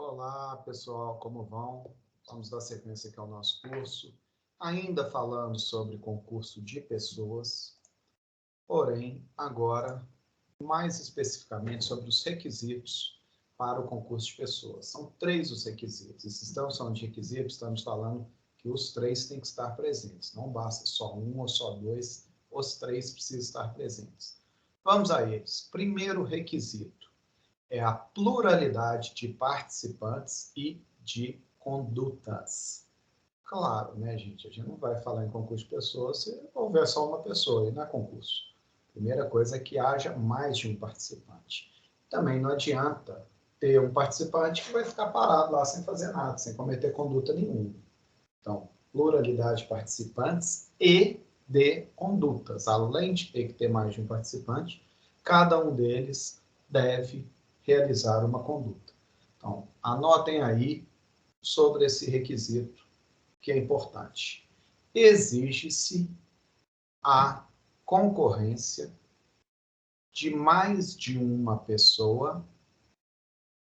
Olá, pessoal, como vão? Vamos dar sequência aqui ao nosso curso, ainda falando sobre concurso de pessoas, porém, agora, mais especificamente sobre os requisitos para o concurso de pessoas. São 3 os requisitos. E se estamos falando de requisitos, estamos falando que os 3 têm que estar presentes. Não basta só um ou só 2, os 3 precisam estar presentes. Vamos a eles. Primeiro requisito é a pluralidade de participantes e de condutas. Claro, né, gente? A gente não vai falar em concurso de pessoas se houver só uma pessoa, e não é concurso. Primeira coisa é que haja mais de um participante. Também não adianta ter um participante que vai ficar parado lá sem fazer nada, sem cometer conduta nenhuma. Então, pluralidade de participantes e de condutas. Além de ter que ter mais de um participante, cada um deles deve realizar uma conduta. Então, anotem aí sobre esse requisito que é importante. Exige-se a concorrência de mais de uma pessoa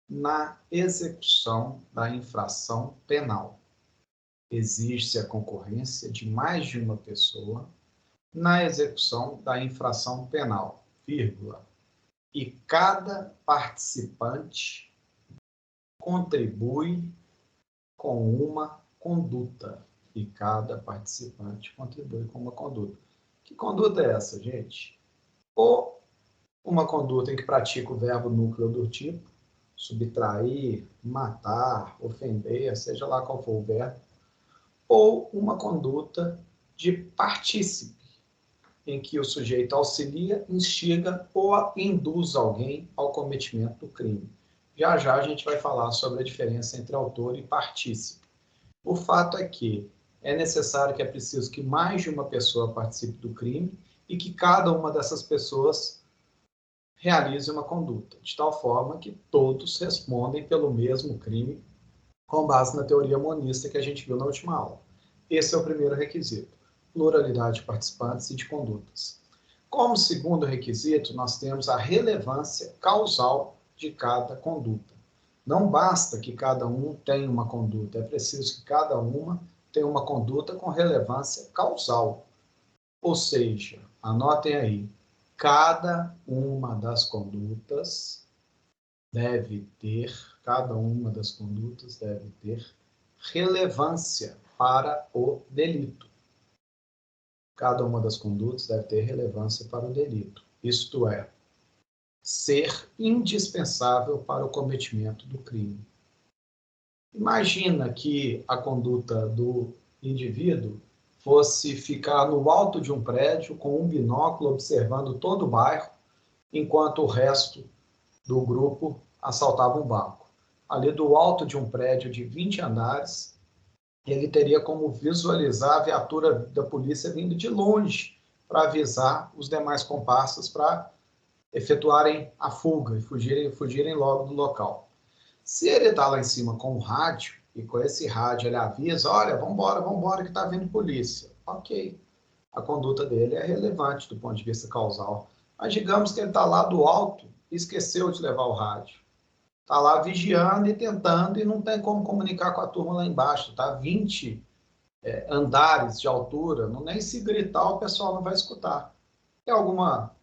na execução da infração penal. Exige-se a concorrência de mais de uma pessoa na execução da infração penal, vírgula, e cada participante contribui com uma conduta. E cada participante contribui com uma conduta. Que conduta é essa, gente? Ou uma conduta em que pratica o verbo núcleo do tipo, subtrair, matar, ofender, seja lá qual for o verbo, ou uma conduta de partícipe, em que o sujeito auxilia, instiga ou induz alguém ao cometimento do crime. Já já a gente vai falar sobre a diferença entre autor e partícipe. O fato é que é necessário que é preciso que mais de uma pessoa participe do crime e que cada uma dessas pessoas realize uma conduta, de tal forma que todos respondem pelo mesmo crime, com base na teoria monista que a gente viu na última aula. Esse é o primeiro requisito, pluralidade de participantes e de condutas. Como segundo requisito, nós temos a relevância causal de cada conduta. Não basta que cada um tenha uma conduta, é preciso que cada uma tenha uma conduta com relevância causal. Ou seja, anotem aí, cada uma das condutas cada uma das condutas deve ter relevância para o delito. Cada uma das condutas deve ter relevância para o delito. Isto é, ser indispensável para o cometimento do crime. Imagina que a conduta do indivíduo fosse ficar no alto de um prédio com um binóculo observando todo o bairro, enquanto o resto do grupo assaltava um banco. Ali do alto de um prédio de 20 andares, ele teria como visualizar a viatura da polícia vindo de longe para avisar os demais comparsas para efetuarem a fuga e fugirem logo do local. Se ele está lá em cima com o rádio, e com esse rádio ele avisa, olha, vambora que está vindo polícia. Ok, a conduta dele é relevante do ponto de vista causal. Mas digamos que ele está lá do alto e esqueceu de levar o rádio. Está lá vigiando e tentando e não tem como comunicar com a turma lá embaixo. Está 20 andares de altura, nem se gritar o pessoal não vai escutar. Tem alguma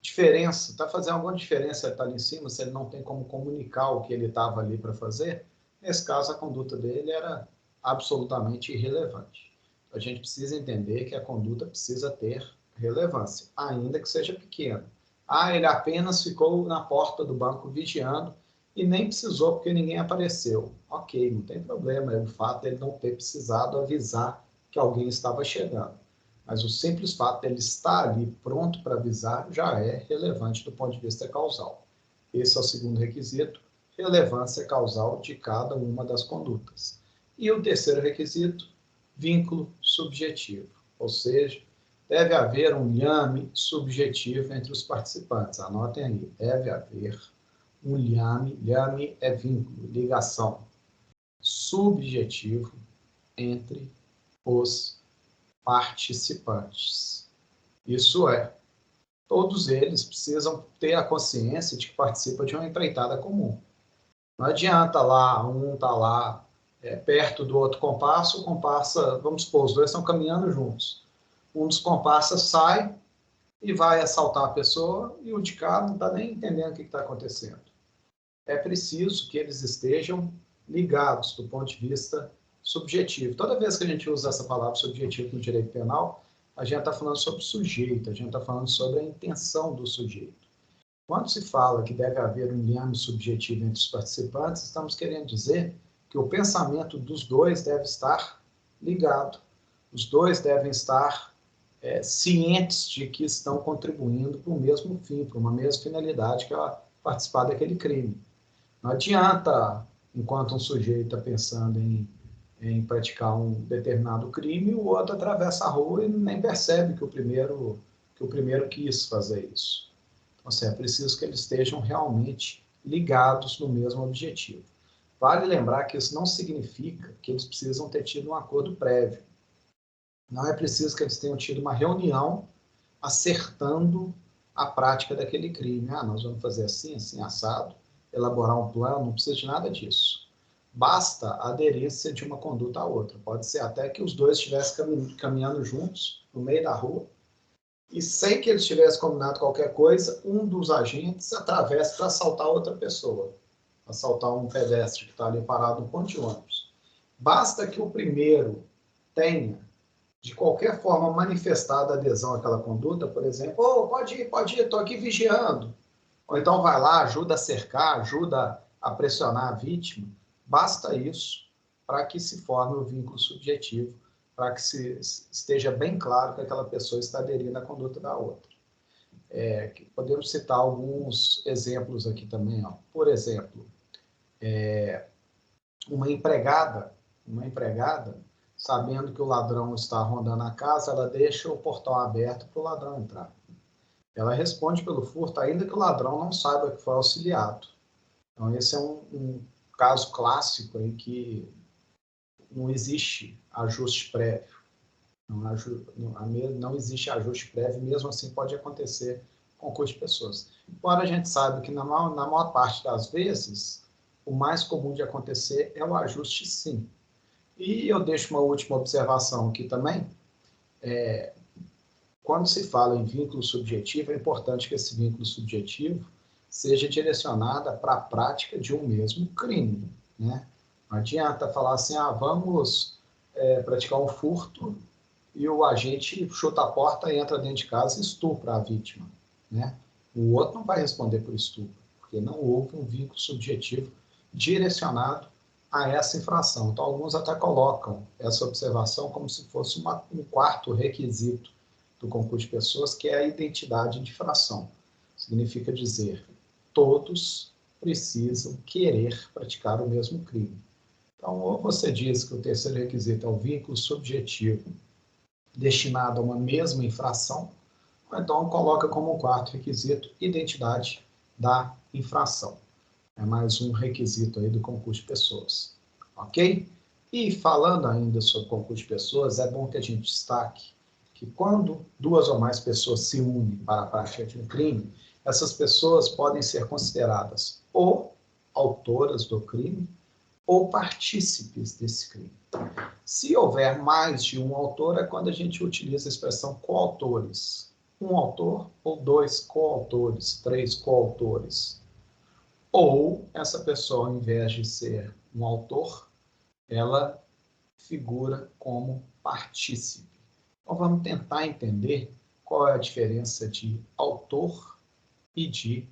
diferença? Está fazendo alguma diferença ele estar ali em cima, se ele não tem como comunicar o que ele estava ali para fazer? Nesse caso, a conduta dele era absolutamente irrelevante. A gente precisa entender que a conduta precisa ter relevância, ainda que seja pequena. Ele apenas ficou na porta do banco vigiando e nem precisou porque ninguém apareceu. Ok, não tem problema, é o fato de ele não ter precisado avisar que alguém estava chegando. Mas o simples fato de ele estar ali pronto para avisar já é relevante do ponto de vista causal. Esse é o segundo requisito, relevância causal de cada uma das condutas. E o terceiro requisito, vínculo subjetivo, ou seja, deve haver um liame subjetivo entre os participantes. Anotem aí, deve haver um liame é vínculo, ligação subjetivo entre os participantes. Isso é, todos eles precisam ter a consciência de que participam de uma empreitada comum. Não adianta lá, um está lá perto do outro comparsa, o comparsa, vamos supor, os dois estão caminhando juntos. Um dos comparsas sai e vai assaltar a pessoa e o de cá não está nem entendendo o que está acontecendo. É preciso que eles estejam ligados do ponto de vista subjetivo. Toda vez que a gente usa essa palavra subjetivo no direito penal, a gente está falando sobre o sujeito, a gente está falando sobre a intenção do sujeito. Quando se fala que deve haver um liame subjetivo entre os participantes, estamos querendo dizer que o pensamento dos dois deve estar ligado. Os dois devem estar cientes de que estão contribuindo para o mesmo fim, para uma mesma finalidade, que é participar daquele crime. Não adianta, enquanto um sujeito está pensando em praticar um determinado crime, o outro atravessa a rua e nem percebe que o primeiro quis fazer isso. Então, assim, é preciso que eles estejam realmente ligados no mesmo objetivo. Vale lembrar que isso não significa que eles precisam ter tido um acordo prévio. Não é preciso que eles tenham tido uma reunião acertando a prática daquele crime. Nós vamos fazer assim, assim, assado, elaborar um plano, não precisa de nada disso. Basta a aderência de uma conduta à outra. Pode ser até que os dois estivessem caminhando juntos no meio da rua e, sem que eles tivessem combinado qualquer coisa, um dos agentes atravessa para assaltar outra pessoa, assaltar um pedestre que está ali parado no ponto de ônibus. Basta que o primeiro tenha, de qualquer forma, manifestada adesão àquela conduta, por exemplo, pode ir, estou aqui vigiando. Ou então vai lá, ajuda a cercar, ajuda a pressionar a vítima. Basta isso para que se forme o vínculo subjetivo, para que esteja bem claro que aquela pessoa está aderindo à conduta da outra. Podemos citar alguns exemplos aqui também. Por exemplo, uma empregada, sabendo que o ladrão está rondando a casa, ela deixa o portão aberto para o ladrão entrar. Ela responde pelo furto, ainda que o ladrão não saiba que foi auxiliado. Então, esse é um caso clássico em que não existe ajuste prévio. Não existe ajuste prévio, mesmo assim pode acontecer com concurso de pessoas. Embora a gente saiba que, na maior parte das vezes, o mais comum de acontecer é o ajuste, sim. E eu deixo uma última observação aqui também. Quando se fala em vínculo subjetivo, é importante que esse vínculo subjetivo seja direcionado para a prática de um mesmo crime, né? Não adianta falar assim, vamos praticar um furto e o agente chuta a porta, entra dentro de casa e estupra a vítima, né? O outro não vai responder por estupro, porque não houve um vínculo subjetivo direcionado a essa infração. Então, alguns até colocam essa observação como se fosse um quarto requisito do concurso de pessoas, que é a identidade de infração. Significa dizer, todos precisam querer praticar o mesmo crime. Então, ou você diz que o terceiro requisito é o vínculo subjetivo destinado a uma mesma infração, ou então coloca como quarto requisito identidade da infração. É mais um requisito aí do concurso de pessoas. Ok? E falando ainda sobre concurso de pessoas, é bom que a gente destaque que quando duas ou mais pessoas se unem para a prática de um crime, essas pessoas podem ser consideradas ou autoras do crime ou partícipes desse crime. Se houver mais de um autor, é quando a gente utiliza a expressão coautores. Um autor ou dois coautores, três coautores. Ou essa pessoa, ao invés de ser um autor, ela figura como partícipe. Então, vamos tentar entender qual é a diferença de autor e de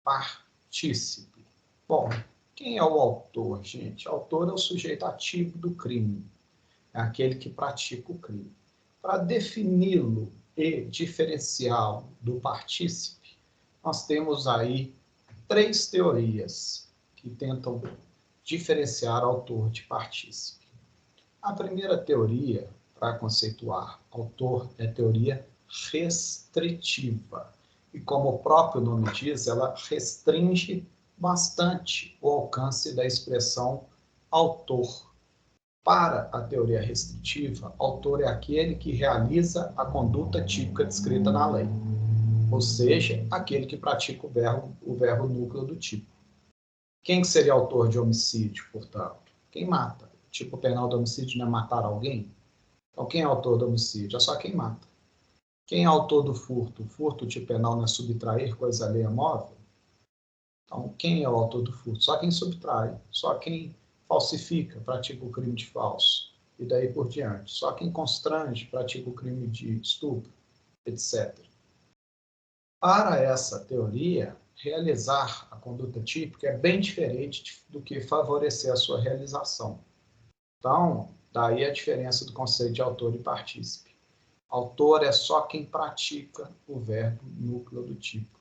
partícipe. Bom, quem é o autor, gente? O autor é o sujeito ativo do crime, é aquele que pratica o crime. Para defini-lo e diferenciá-lo do partícipe, nós temos aí 3 teorias que tentam diferenciar autor de partícipe. A primeira teoria, para conceituar autor, é a teoria restritiva. E como o próprio nome diz, ela restringe bastante o alcance da expressão autor. Para a teoria restritiva, autor é aquele que realiza a conduta típica descrita na lei, ou seja, aquele que pratica o verbo núcleo do tipo. Quem que seria autor de homicídio, portanto? Quem mata. O tipo penal do homicídio não é matar alguém? Então, quem é autor do homicídio? É só quem mata. Quem é autor do furto? O furto, tipo penal, não é subtrair coisa alheia móvel? Então, quem é o autor do furto? Só quem subtrai, só quem falsifica, pratica o crime de falso, e daí por diante. Só quem constrange, pratica o crime de estupro, etc. Para essa teoria, realizar a conduta típica é bem diferente do que favorecer a sua realização. Então, daí a diferença do conceito de autor e partícipe. Autor é só quem pratica o verbo núcleo do tipo.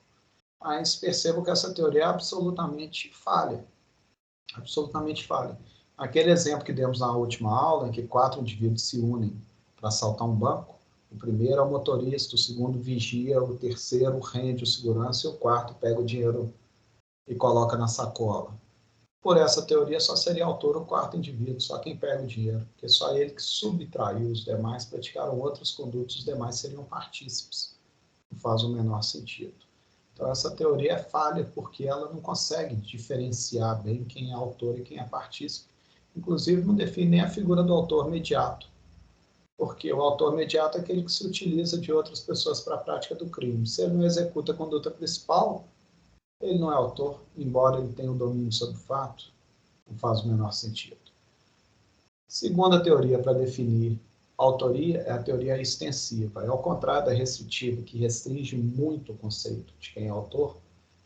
Mas percebo que essa teoria é absolutamente falha. Absolutamente falha. Aquele exemplo que demos na última aula, em que 4 indivíduos se unem para assaltar um banco, o primeiro é o motorista, o segundo vigia, o terceiro rende o segurança e o quarto pega o dinheiro e coloca na sacola. Por essa teoria, só seria autor o quarto indivíduo, só quem pega o dinheiro, porque só ele que subtraiu, os demais praticaram outras condutas, os demais seriam partícipes. Não faz o menor sentido. Então, essa teoria é falha porque ela não consegue diferenciar bem quem é autor e quem é partícipe. Inclusive, não define nem a figura do autor imediato, porque o autor imediato é aquele que se utiliza de outras pessoas para a prática do crime. Se ele não executa a conduta principal, ele não é autor, embora ele tenha o domínio sobre o fato. Não faz o menor sentido. Segunda teoria para definir autoria é a teoria extensiva. É ao contrário da restritiva, que restringe muito o conceito de quem é autor,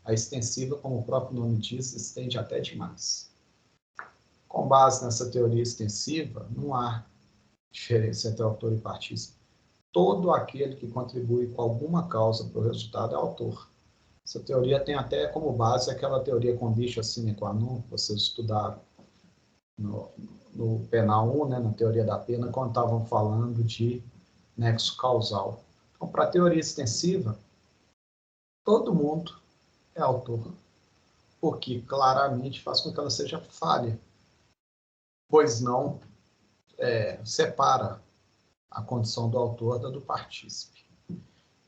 a extensiva, como o próprio nome diz, estende até demais. Com base nessa teoria extensiva, não há diferença entre autor e partícipe. Todo aquele que contribui com alguma causa para o resultado é autor. Essa teoria tem até como base aquela teoria conditio sine qua non, que vocês estudaram no penal 1, né, na teoria da pena, quando estavam falando de nexo causal. Então, para a teoria extensiva, todo mundo é autor, porque claramente faz com que ela seja falha, pois não separa a condição do autor da do partícipe.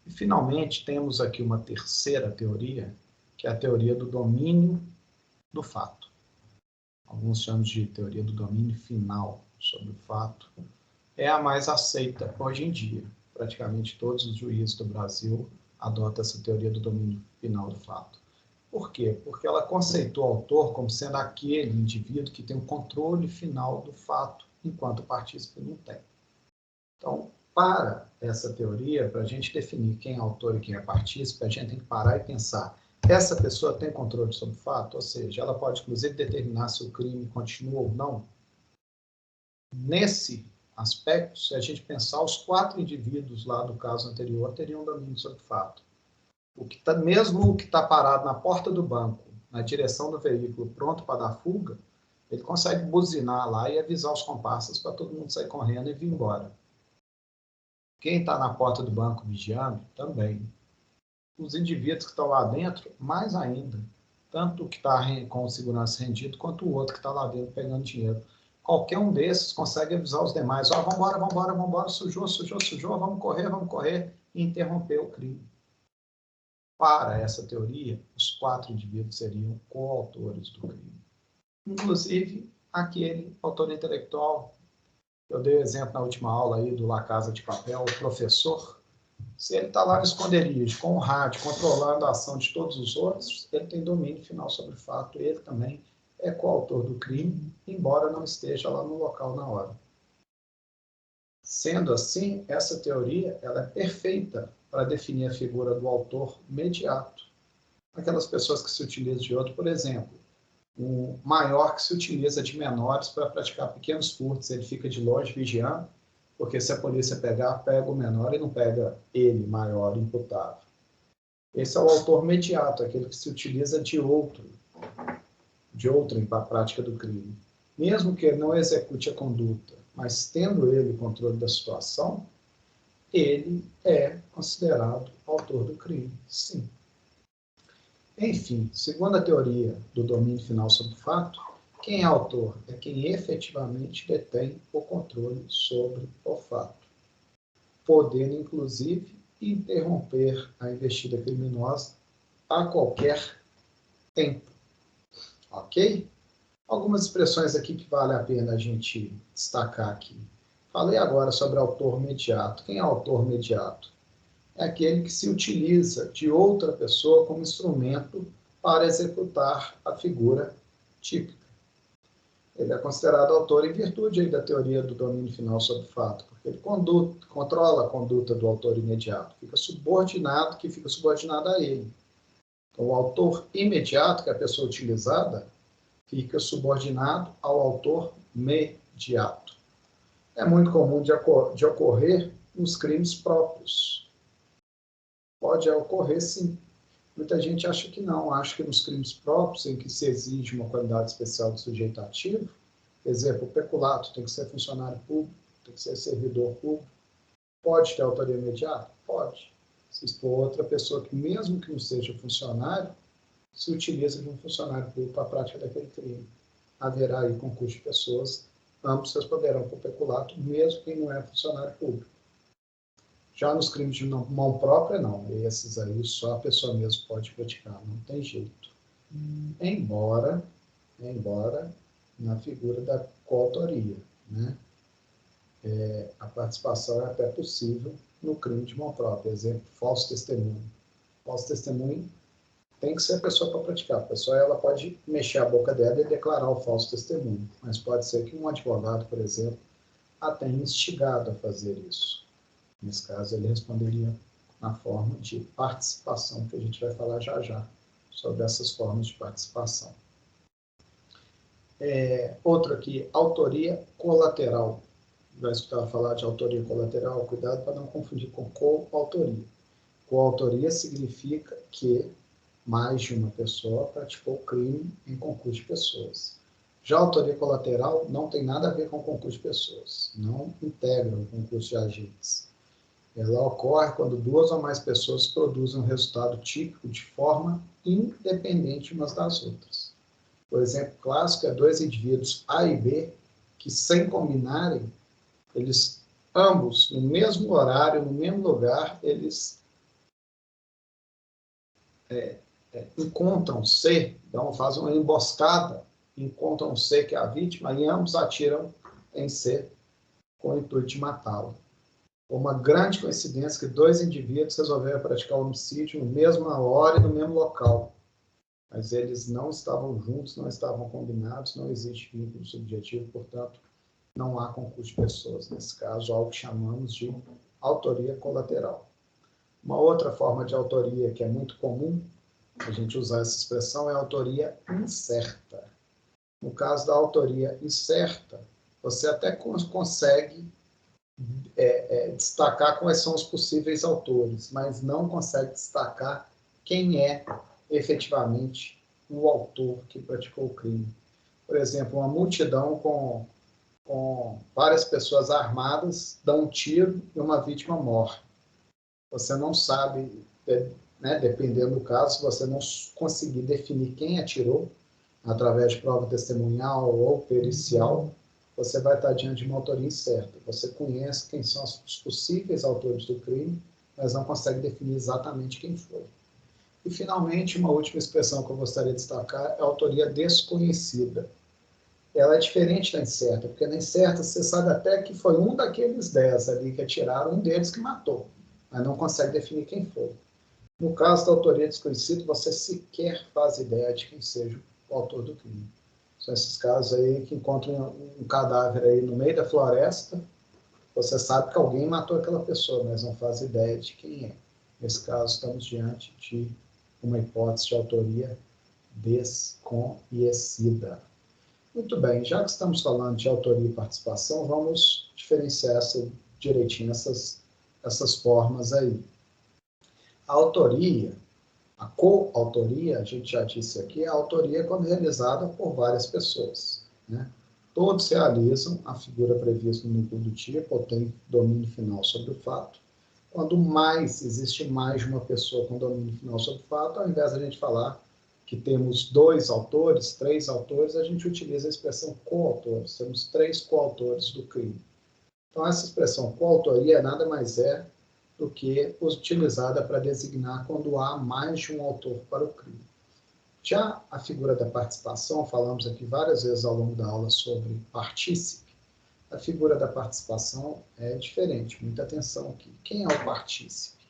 E, finalmente, temos aqui uma terceira teoria, que é a teoria do domínio do fato. Alguns chamam de teoria do domínio final sobre o fato. É a mais aceita hoje em dia. Praticamente todos os juízes do Brasil adotam essa teoria do domínio final do fato. Por quê? Porque ela conceitua o autor como sendo aquele indivíduo que tem o controle final do fato, enquanto o partícipe não tem. Então, para essa teoria, para a gente definir quem é autor e quem é partícipe, a gente tem que parar e pensar: essa pessoa tem controle sobre o fato? Ou seja, ela pode, inclusive, determinar se o crime continua ou não? Nesse aspecto, se a gente pensar, os 4 indivíduos lá do caso anterior teriam domínio sobre o fato. Mesmo o que está parado na porta do banco, na direção do veículo, pronto para dar fuga, ele consegue buzinar lá e avisar os comparsas para todo mundo sair correndo e vir embora. Quem está na porta do banco vigiando, também. Os indivíduos que estão lá dentro, mais ainda. Tanto o que está com segurança rendido, quanto o outro que está lá dentro pegando dinheiro. Qualquer um desses consegue avisar os demais: ó, vamos, sujou, vamos correr, e interromper o crime. Para essa teoria, os 4 indivíduos seriam coautores do crime. Inclusive, aquele autor intelectual, eu dei o exemplo na última aula aí do La Casa de Papel, o professor. Se ele está lá no esconderijo, com o rádio, controlando a ação de todos os outros, ele tem domínio final sobre o fato, ele também é coautor do crime, embora não esteja lá no local na hora. Sendo assim, essa teoria ela é perfeita para definir a figura do autor imediato. Aquelas pessoas que se utilizam de outro, por exemplo, um maior que se utiliza de menores para praticar pequenos furtos, ele fica de longe vigiando, porque se a polícia pegar, pega o menor e não pega ele, maior, imputável. Esse é o autor imediato, aquele que se utiliza de outro para a prática do crime. Mesmo que ele não execute a conduta, mas tendo ele o controle da situação, ele é considerado autor do crime, sim. Enfim, segundo a teoria do domínio final sobre o fato, quem é autor é quem efetivamente detém o controle sobre o fato, podendo, inclusive, interromper a investida criminosa a qualquer tempo. Ok? Algumas expressões aqui que vale a pena a gente destacar aqui. Falei agora sobre autor mediato. Quem é autor mediato? É aquele que se utiliza de outra pessoa como instrumento para executar a figura típica. Ele é considerado autor em virtude da teoria do domínio final sobre o fato, porque ele controla a conduta do autor imediato, fica subordinado a ele. Então, o autor imediato, que é a pessoa utilizada, fica subordinado ao autor mediato. É muito comum de ocorrer nos crimes próprios. Pode ocorrer, sim. Muita gente acha que não, acha que nos crimes próprios, em que se exige uma qualidade especial do sujeito ativo, exemplo, o peculato tem que ser funcionário público, tem que ser servidor público, pode ter autoria imediata? Pode. Se for outra pessoa que, mesmo que não seja funcionário, se utiliza de um funcionário público para a prática daquele crime. Haverá aí concurso de pessoas, ambos responderão por peculato, mesmo quem não é funcionário público. Já nos crimes de mão própria, não. Esses aí só a pessoa mesmo pode praticar, não tem jeito. Embora na figura da coautoria, né? A participação é até possível no crime de mão própria. Exemplo, falso testemunho. Falso testemunho tem que ser a pessoa para praticar. A pessoa ela pode mexer a boca dela e declarar o falso testemunho, mas pode ser que um advogado, por exemplo, a tenha instigado a fazer isso. Nesse caso, ele responderia na forma de participação, que a gente vai falar já já sobre essas formas de participação. Outro aqui, autoria colateral. Vai escutar falar de autoria colateral, cuidado para não confundir com coautoria. Coautoria significa que mais de uma pessoa praticou crime em concurso de pessoas. Já a autoria colateral não tem nada a ver com concurso de pessoas, não integra o concurso de agentes. Ela ocorre quando duas ou mais pessoas produzem um resultado típico de forma independente umas das outras. O exemplo clássico é dois indivíduos A e B que, sem combinarem, eles ambos, no mesmo horário, no mesmo lugar, eles encontram C, então fazem uma emboscada, encontram C, que é a vítima, e ambos atiram em C com o intuito de matá-lo. Uma grande coincidência que dois indivíduos resolveram praticar o homicídio na mesma hora e no mesmo local. Mas eles não estavam juntos, não estavam combinados, não existe vínculo subjetivo, portanto, não há concurso de pessoas. Nesse caso, algo que chamamos de autoria colateral. Uma outra forma de autoria que é muito comum a gente usar essa expressão é a autoria incerta. No caso da autoria incerta, você até consegue destacar quais são os possíveis autores, mas não consegue destacar quem é efetivamente o autor que praticou o crime. Por exemplo, uma multidão com várias pessoas armadas dão um tiro e uma vítima morre. Você não sabe, né, dependendo do caso, se você não conseguir definir quem atirou, através de prova testemunhal ou pericial, você vai estar diante de uma autoria incerta. Você conhece quem são os possíveis autores do crime, mas não consegue definir exatamente quem foi. E, finalmente, uma última expressão que eu gostaria de destacar é a autoria desconhecida. Ela é diferente da incerta, porque na incerta você sabe até que foi um daqueles 10 ali que atiraram, um deles que matou, mas não consegue definir quem foi. No caso da autoria desconhecida, você sequer faz ideia de quem seja o autor do crime. São esses casos aí que encontram um cadáver aí no meio da floresta, você sabe que alguém matou aquela pessoa, mas não faz ideia de quem é. Nesse caso, estamos diante de uma hipótese de autoria desconhecida. Muito bem, já que estamos falando de autoria e participação, vamos diferenciar direitinho essas formas aí. A autoria, a coautoria, a gente já disse aqui, a autoria é quando realizada por várias pessoas, né? Todos realizam a figura prevista no núcleo do tipo, ou tem domínio final sobre o fato. Quando existe mais de uma pessoa com domínio final sobre o fato, ao invés de a gente falar que temos 2 autores, 3 autores, a gente utiliza a expressão coautores. Temos 3 coautores do crime. Então, essa expressão coautoria nada mais é do que utilizada para designar quando há mais de um autor para o crime. Já a figura da participação, falamos aqui várias vezes ao longo da aula sobre partícipe. A figura da participação é diferente, muita atenção aqui. Quem é o partícipe?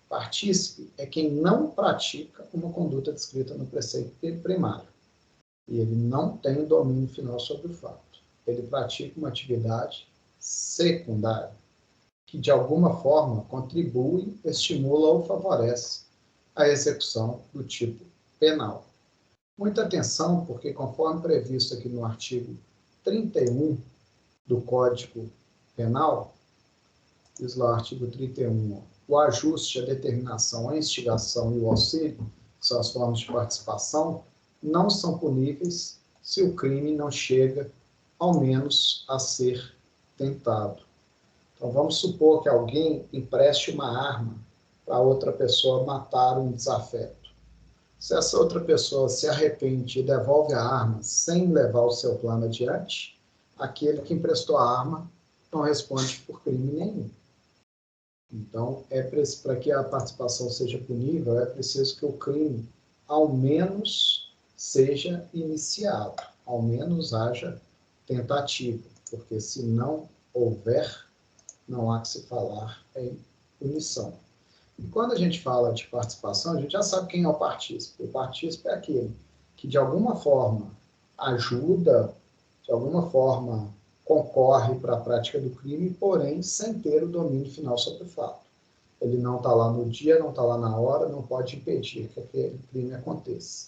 Partícipe é quem não pratica uma conduta descrita no preceito primário. E ele não tem domínio final sobre o fato. Ele pratica uma atividade secundária, que de alguma forma contribui, estimula ou favorece a execução do tipo penal. Muita atenção, porque conforme previsto aqui no artigo 31 do Código Penal, diz lá o artigo 31, o ajuste, a determinação, a instigação e o auxílio, que são as formas de participação, não são puníveis se o crime não chega, ao menos, a ser tentado. Então, vamos supor que alguém empreste uma arma para outra pessoa matar um desafeto. Se essa outra pessoa se arrepende e devolve a arma sem levar o seu plano adiante, aquele que emprestou a arma não responde por crime nenhum. Então, para que a participação seja punível, é preciso que o crime, ao menos, seja iniciado, ao menos haja tentativa, porque se não houver, não há que se falar em punição. E quando a gente fala de participação, a gente já sabe quem é o partícipe. O partícipe é aquele que, de alguma forma, ajuda, de alguma forma, concorre para a prática do crime, porém, sem ter o domínio final sobre o fato. Ele não está lá no dia, não está lá na hora, não pode impedir que aquele crime aconteça.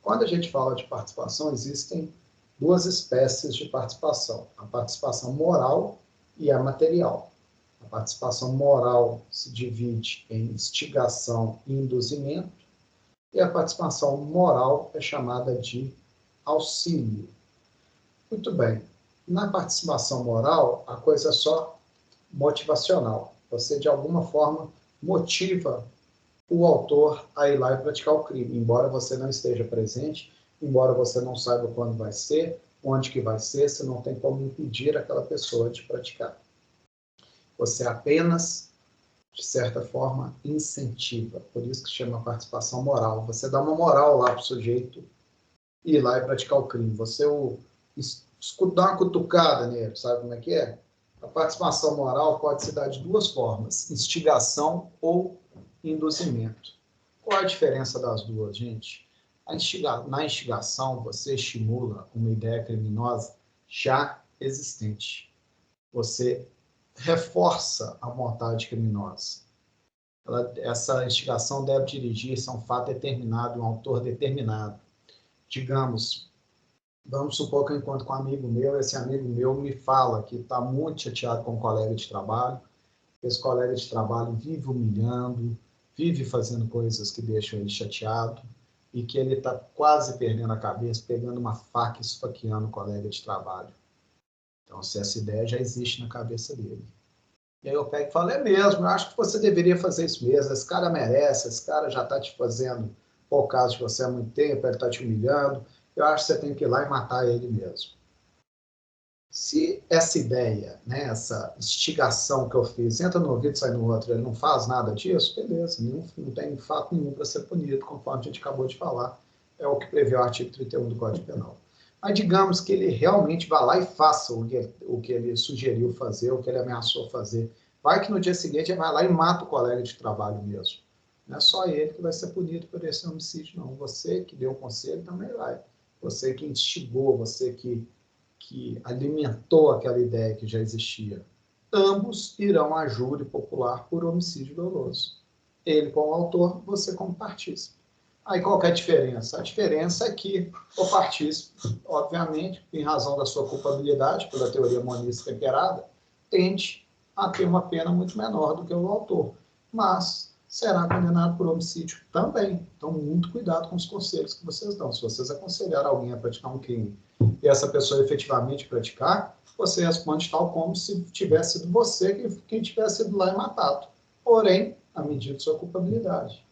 Quando a gente fala de participação, existem duas espécies de participação: a participação moral e a material. A participação moral se divide em instigação e induzimento, e a participação moral é chamada de auxílio. Muito bem. Na participação moral, a coisa é só motivacional. Você, de alguma forma, motiva o autor a ir lá e praticar o crime, embora você não esteja presente, embora você não saiba quando vai ser, onde que vai ser, você não tem como impedir aquela pessoa de praticar. Você apenas, de certa forma, incentiva. Por isso que chama participação moral. Você dá uma moral lá para o sujeito ir lá e praticar o crime. Você dá uma cutucada nele, sabe como é que é? A participação moral pode se dar de duas formas: instigação ou induzimento. Qual a diferença das duas, gente? Na instigação, você estimula uma ideia criminosa já existente. Você reforça a vontade criminosa. Essa instigação deve dirigir-se a um fato determinado, um autor determinado. Digamos, vamos supor que eu encontro com um amigo meu, esse amigo meu me fala que está muito chateado com um colega de trabalho, esse colega de trabalho vive humilhando, vive fazendo coisas que deixam ele chateado, e que ele está quase perdendo a cabeça, pegando uma faca e esfaqueando o colega de trabalho. Então, se essa ideia já existe na cabeça dele. E aí eu pego e falo, é mesmo, eu acho que você deveria fazer isso mesmo, esse cara merece, esse cara já está te fazendo por causa de você há muito tempo, ele está te humilhando, eu acho que você tem que ir lá e matar ele mesmo. Se essa ideia, né, essa instigação que eu fiz, entra no ouvido e sai no outro, ele não faz nada disso, beleza, não tem fato nenhum para ser punido, conforme a gente acabou de falar, é o que prevê o artigo 31 do Código Penal. Mas digamos que ele realmente vá lá e faça o que ele sugeriu fazer, o que ele ameaçou fazer. Vai que no dia seguinte ele vai lá e mata o colega de trabalho mesmo. Não é só ele que vai ser punido por esse homicídio, não. Você que deu o conselho também vai. Você que instigou, você que alimentou aquela ideia que já existia. Ambos irão a júri popular por homicídio doloso. Ele como autor, você como partícipe. Aí qual que é a diferença? A diferença é que o partícipe, obviamente, em razão da sua culpabilidade, pela teoria monista temperada, tende a ter uma pena muito menor do que o autor. Mas será condenado por homicídio também. Então, muito cuidado com os conselhos que vocês dão. Se vocês aconselharem alguém a praticar um crime e essa pessoa efetivamente praticar, você responde tal como se tivesse sido você quem tivesse ido lá e matado. Porém, à medida de sua culpabilidade,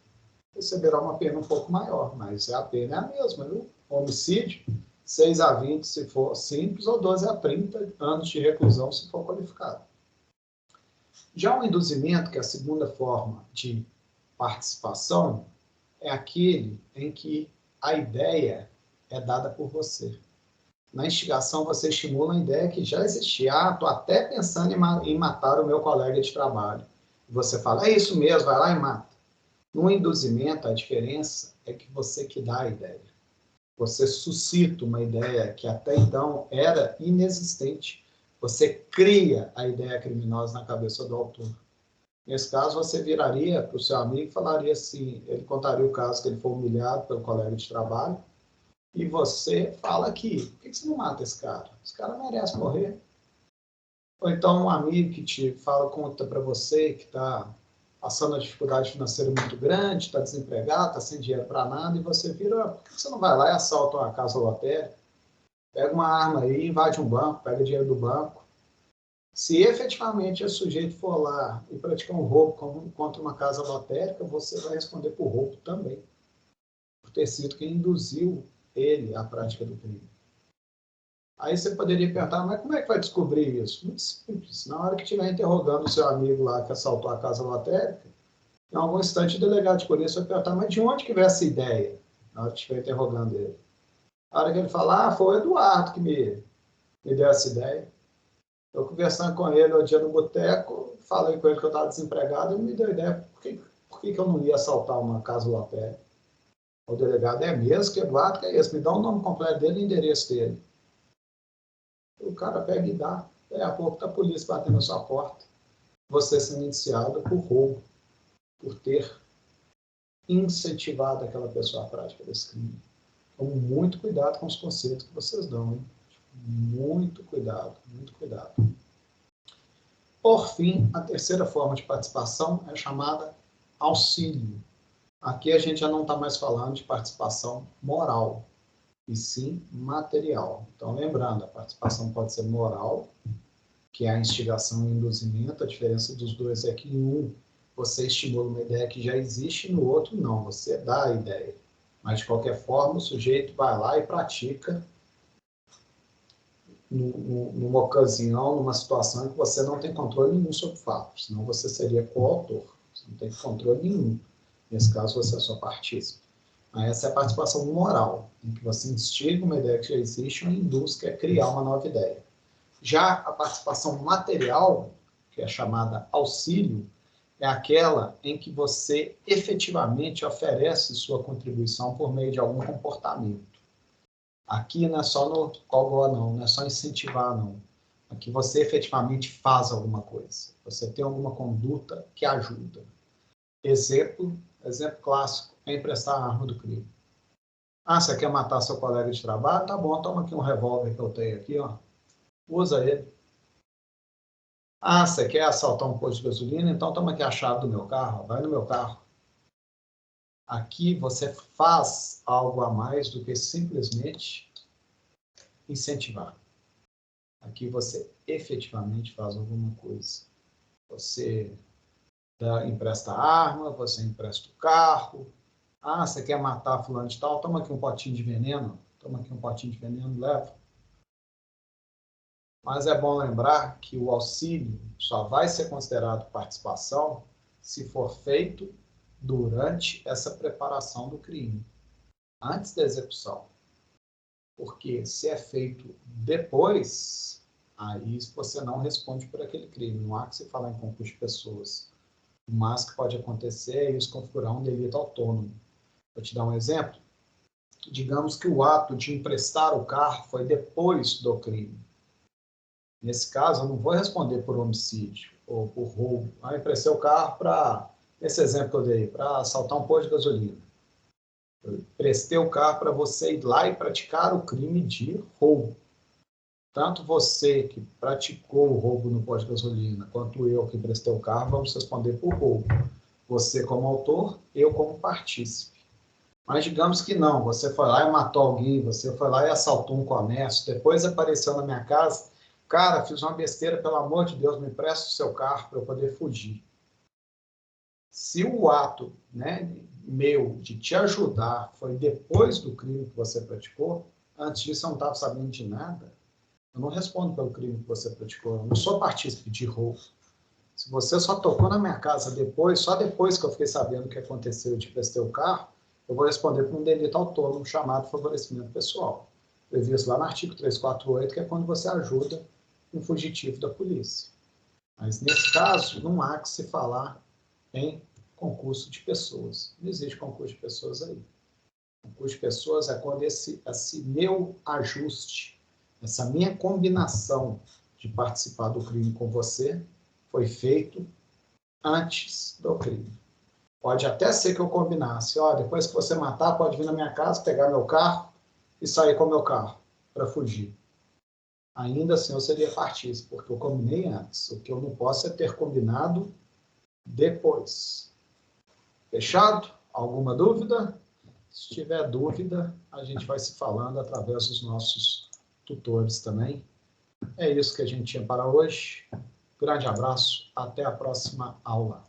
receberá uma pena um pouco maior, mas a pena é a mesma, viu? Homicídio, 6 a 20 se for simples, ou 12 a 30 anos de reclusão se for qualificado. Já o induzimento, que é a segunda forma de participação, é aquele em que a ideia é dada por você. Na instigação, você estimula a ideia que já existia. Ah, estou até pensando em matar o meu colega de trabalho. Você fala, é isso mesmo, vai lá e mata. No induzimento, a diferença é que você que dá a ideia. Você suscita uma ideia que até então era inexistente. Você cria a ideia criminosa na cabeça do autor. Nesse caso, você viraria para o seu amigo e falaria assim, ele contaria o caso que ele foi humilhado pelo colega de trabalho, e você fala aqui, por que você não mata esse cara? Esse cara merece morrer. Ou então um amigo que te fala, conta para você que está passando uma dificuldade financeira muito grande, está desempregado, está sem dinheiro para nada, e você vira, por que você não vai lá e assalta uma casa lotérica? Pega uma arma aí, invade um banco, pega dinheiro do banco. Se efetivamente esse sujeito for lá e praticar um roubo contra uma casa lotérica, você vai responder por roubo também, por ter sido quem induziu ele à prática do crime. Aí você poderia perguntar, mas como é que vai descobrir isso? Muito simples. Na hora que estiver interrogando o seu amigo lá que assaltou a casa lotérica, em algum instante o delegado de polícia vai perguntar, mas de onde que veio essa ideia? Na hora que estiver interrogando ele. Na hora que ele falar, foi o Eduardo que me deu essa ideia. Eu conversando com ele hoje dia no boteco, falei com ele que eu estava desempregado, ele me deu ideia por que eu não ia assaltar uma casa lotérica. O delegado, é mesmo? Que Eduardo que é esse? Me dá o nome completo dele e o endereço dele. O cara pega e dá. Daqui a pouco está a polícia batendo na sua porta. Você sendo indiciado por roubo, por ter incentivado aquela pessoa à prática desse crime. Então, muito cuidado com os conceitos que vocês dão, hein? Muito cuidado, muito cuidado. Por fim, a terceira forma de participação é chamada auxílio. Aqui a gente já não está mais falando de participação moral, e sim material. Então, lembrando, a participação pode ser moral, que é a instigação e induzimento. A diferença dos dois é que em um você estimula uma ideia que já existe, no outro não, você dá a ideia. Mas, de qualquer forma, o sujeito vai lá e pratica numa ocasião, numa situação em que você não tem controle nenhum sobre o fato, senão você seria coautor. Você não tem controle nenhum. Nesse caso, você é só partícipe. Essa é a participação moral, em que você instiga uma ideia que já existe ou induz que é criar uma nova ideia. Já a participação material, que é chamada auxílio, é aquela em que você efetivamente oferece sua contribuição por meio de algum comportamento. Aqui não é só no cogó, não é só incentivar, não. Aqui você efetivamente faz alguma coisa. Você tem alguma conduta que ajuda. Exemplo clássico, é emprestar a arma do crime. Ah, você quer matar seu colega de trabalho? Tá bom, toma aqui um revólver que eu tenho aqui, ó. Usa ele. Ah, você quer assaltar um posto de gasolina? Então toma aqui a chave do meu carro, vai no meu carro. Aqui você faz algo a mais do que simplesmente incentivar. Aqui você efetivamente faz alguma coisa. Você empresta a arma, você empresta o carro. Ah, você quer matar fulano de tal? Toma aqui um potinho de veneno. Toma aqui um potinho de veneno, leva. Mas é bom lembrar que o auxílio só vai ser considerado participação se for feito durante essa preparação do crime, antes da execução. Porque se é feito depois, aí você não responde por aquele crime. Não há que se falar em concurso de pessoas. O mais que pode acontecer é isso configurar um delito autônomo. Vou te dar um exemplo. Digamos que o ato de emprestar o carro foi depois do crime. Nesse caso, eu não vou responder por homicídio ou por roubo. Eu emprestei o carro para, esse exemplo que eu dei, para assaltar um posto de gasolina. Eu emprestei o carro para você ir lá e praticar o crime de roubo. Tanto você que praticou o roubo no posto de gasolina, quanto eu que emprestei o carro, vamos responder por roubo. Você como autor, eu como partícipe. Mas digamos que não, você foi lá e matou alguém, você foi lá e assaltou um comércio, depois apareceu na minha casa, cara, fiz uma besteira, pelo amor de Deus, me empresta o seu carro para eu poder fugir. Se o ato, meu de te ajudar foi depois do crime que você praticou, antes disso eu não estava sabendo de nada, eu não respondo pelo crime que você praticou, eu não sou partícipe de roubo. Se você só tocou na minha casa depois, só depois que eu fiquei sabendo o que aconteceu, eu te prestei o carro, eu vou responder por um delito autônomo chamado favorecimento pessoal, previsto lá no artigo 348, que é quando você ajuda um fugitivo da polícia. Mas, nesse caso, não há que se falar em concurso de pessoas. Não existe concurso de pessoas aí. Concurso de pessoas é quando esse meu ajuste, essa minha combinação de participar do crime com você foi feito antes do crime. Pode até ser que eu combinasse, ó, depois que você matar, pode vir na minha casa, pegar meu carro e sair com meu carro para fugir. Ainda assim eu seria partícipe, porque eu combinei antes. O que eu não posso é ter combinado depois. Fechado? Alguma dúvida? Se tiver dúvida, a gente vai se falando através dos nossos tutores também. É isso que a gente tinha para hoje. Grande abraço, até a próxima aula.